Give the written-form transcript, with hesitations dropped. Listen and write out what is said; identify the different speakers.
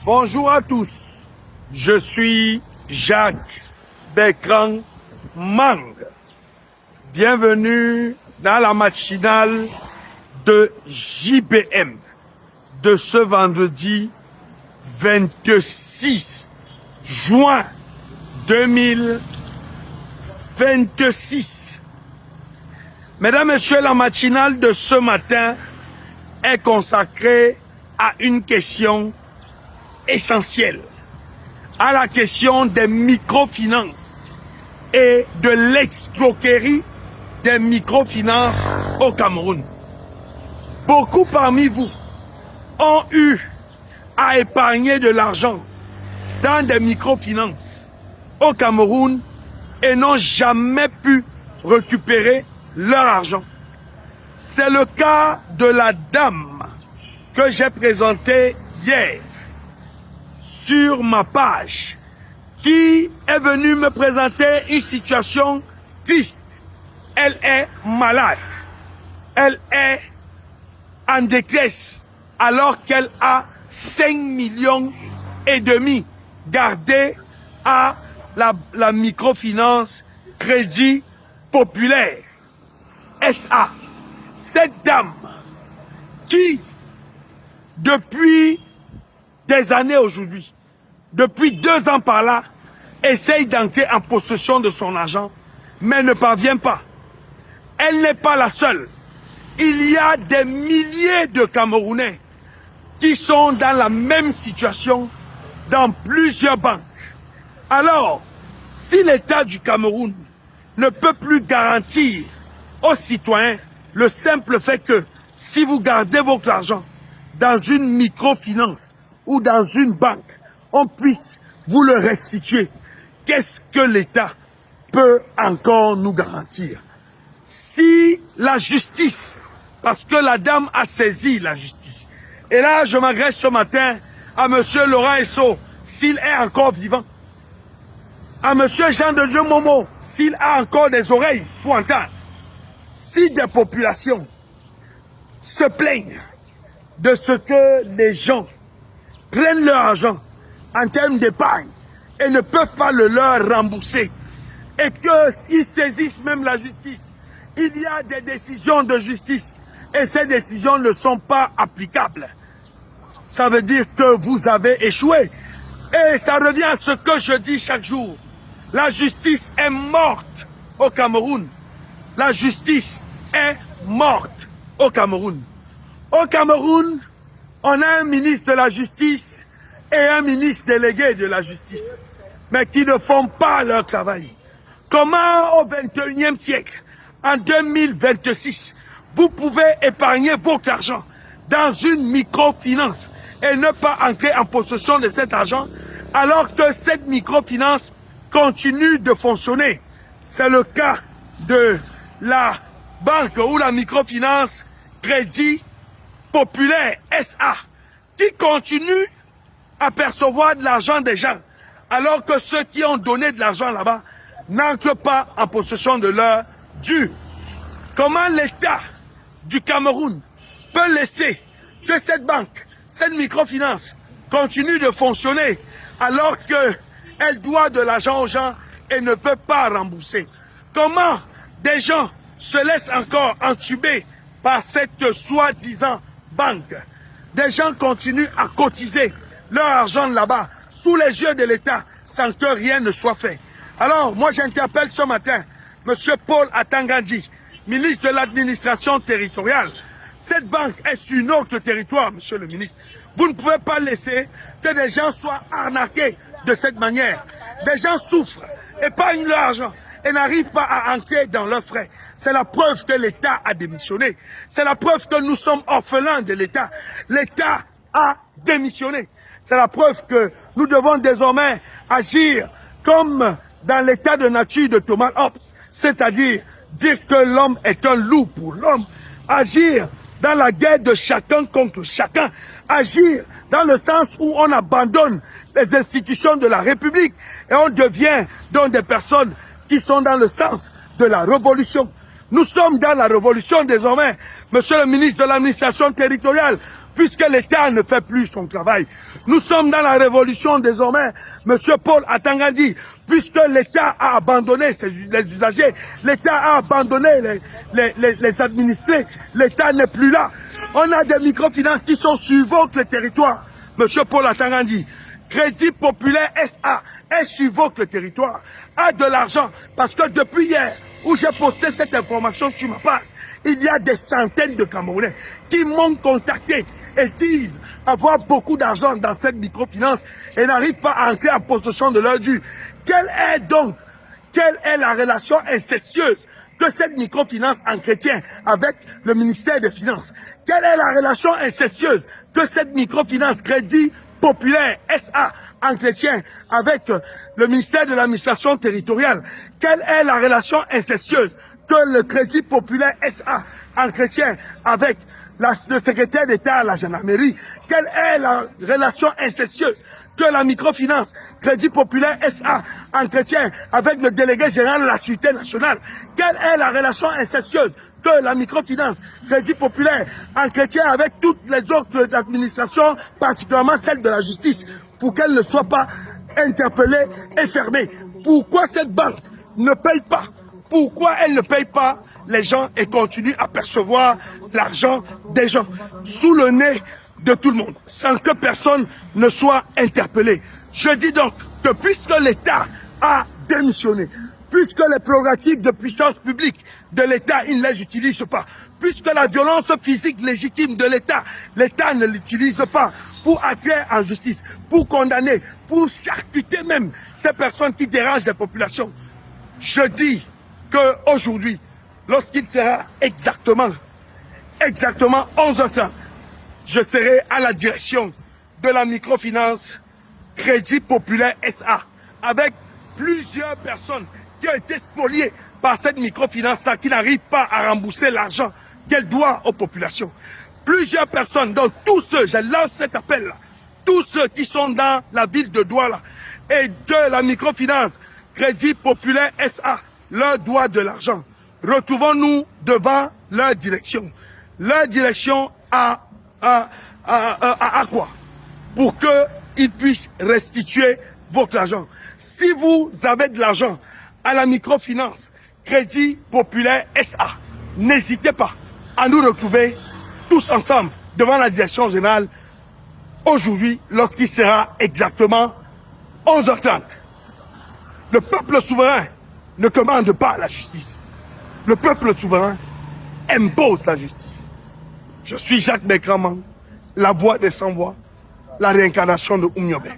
Speaker 1: Bonjour à tous, je suis Jacques Bertrand Mang. Bienvenue dans la matinale de JBM de ce vendredi 26 juin 2026. Mesdames, Messieurs, la matinale de ce matin est consacrée à une question essentielle, à la question des microfinances et de l'escroquerie des microfinances au Cameroun. Beaucoup parmi vous ont eu à épargner de l'argent dans des microfinances au Cameroun et n'ont jamais pu récupérer leur argent. C'est le cas de la dame que j'ai présentée hier sur ma page, qui est venue me présenter une situation triste. Elle est malade. Elle est en détresse alors qu'elle a 5,5 millions gardés à la microfinance Crédit Populaire SA. Cette dame qui, depuis des années aujourd'hui, depuis 2 ans par là, essaye d'entrer en possession de son argent, mais ne parvient pas. Elle n'est pas la seule. Il y a des milliers de Camerounais qui sont dans la même situation dans plusieurs banques. Alors, si l'État du Cameroun ne peut plus garantir aux citoyens le simple fait que si vous gardez votre argent dans une microfinance ou dans une banque, on puisse vous le restituer, qu'est-ce que l'État peut encore nous garantir? Si la justice, parce que la dame a saisi la justice, et là je m'adresse ce matin à M. Laurent Esso, s'il est encore vivant, à M. Jean de Dieu Momo, s'il a encore des oreilles pour entendre, si des populations se plaignent de ce que les gens prennent leur argent en termes d'épargne et ne peuvent pas le leur rembourser, et qu'ils saisissent même la justice, il y a des décisions de justice et ces décisions ne sont pas applicables. Ça veut dire que vous avez échoué. Et ça revient à ce que je dis chaque jour. La justice est morte au Cameroun. La justice est morte au Cameroun. Au Cameroun, on a un ministre de la justice et un ministre délégué de la justice, mais qui ne font pas leur travail. Comment au XXIe siècle, en 2026, vous pouvez épargner votre argent dans une microfinance et ne pas entrer en possession de cet argent alors que cette microfinance continue de fonctionner? C'est le cas de la banque ou la microfinance Crédit Populaire SA qui continue à percevoir de l'argent des gens alors que ceux qui ont donné de l'argent là-bas n'entrent pas en possession de leur dû. Comment l'État du Cameroun peut laisser que cette banque, cette microfinance continue de fonctionner alors qu'elle doit de l'argent aux gens et ne peut pas rembourser? Comment des gens se laissent encore entuber par cette soi-disant banque? Des gens continuent à cotiser leur argent là-bas sous les yeux de l'État sans que rien ne soit fait. Alors, moi j'interpelle ce matin M. Paul Atangandji, ministre de l'administration territoriale. Cette banque est sur notre territoire, monsieur le ministre. Vous ne pouvez pas laisser que des gens soient arnaqués de cette manière. Des gens souffrent, épargnent leur argent et n'arrivent pas à entrer dans leurs frais. C'est la preuve que l'État a démissionné. C'est la preuve que nous sommes orphelins de l'État. L'État a démissionné. C'est la preuve que nous devons désormais agir comme dans l'état de nature de Thomas Hobbes, c'est-à-dire dire que l'homme est un loup pour l'homme, agir dans la guerre de chacun contre chacun, agir dans le sens où on abandonne les institutions de la République et on devient donc des personnes qui sont dans le sens de la révolution. Nous sommes dans la révolution désormais, monsieur le ministre de l'administration territoriale, puisque l'État ne fait plus son travail. Nous sommes dans la révolution désormais, Monsieur Paul Atangandi, puisque l'État a abandonné les usagers, l'État a abandonné les administrés, l'État n'est plus là. On a des microfinances qui sont sur votre territoire, Monsieur Paul Atangandi. Crédit Populaire SA est sur votre territoire, a de l'argent, parce que depuis hier, où j'ai posté cette information sur ma page, il y a des centaines de Camerounais qui m'ont contacté et disent avoir beaucoup d'argent dans cette microfinance et n'arrivent pas à entrer en possession de leur dû. Quelle est la relation incestueuse que cette microfinance entretient avec le ministère des Finances? Quelle est la relation incestueuse que cette microfinance Crédit Populaire SA entretient avec le ministère de l'administration territoriale? Quelle est la relation incestueuse que le Crédit Populaire SA entretient avec le secrétaire d'État à la gendarmerie? Quelle est la relation incestueuse que la microfinance Crédit Populaire SA entretient avec le délégué général de la Sûreté nationale? Quelle est la relation incestueuse que la microfinance Crédit Populaire entretient avec toutes les autres administrations, particulièrement celle de la justice, pour qu'elle ne soit pas interpellée et fermée? Pourquoi cette banque ne paye pas? Pourquoi elle ne paye pas les gens et continue à percevoir l'argent des gens sous le nez de tout le monde, sans que personne ne soit interpellé? Je dis donc que puisque l'État a démissionné, puisque les prérogatives de puissance publique de l'État, il ne les utilise pas, puisque la violence physique légitime de l'État, l'État ne l'utilise pas pour attirer en justice, pour condamner, pour charcuter même ces personnes qui dérangent les populations. Je dis qu'aujourd'hui, lorsqu'il sera exactement 11h30, je serai à la direction de la microfinance Crédit Populaire SA avec plusieurs personnes qui ont été spoliées par cette microfinance-là, qui n'arrive pas à rembourser l'argent qu'elle doit aux populations. Plusieurs personnes, donc tous ceux, je lance cet appel-là, tous ceux qui sont dans la ville de Douala et de la microfinance Crédit Populaire SA, leur doit de l'argent. Retrouvons-nous devant leur direction. Leur direction à quoi? Pour qu'ils puissent restituer votre argent. Si vous avez de l'argent à la microfinance Crédit Populaire SA, n'hésitez pas à nous retrouver tous ensemble devant la direction générale aujourd'hui lorsqu'il sera exactement 11h30. Le peuple souverain ne commande pas la justice. Le peuple souverain impose la justice. Je suis Jacques Bekraman, la voix des sans-voix, la réincarnation de Oumyobé.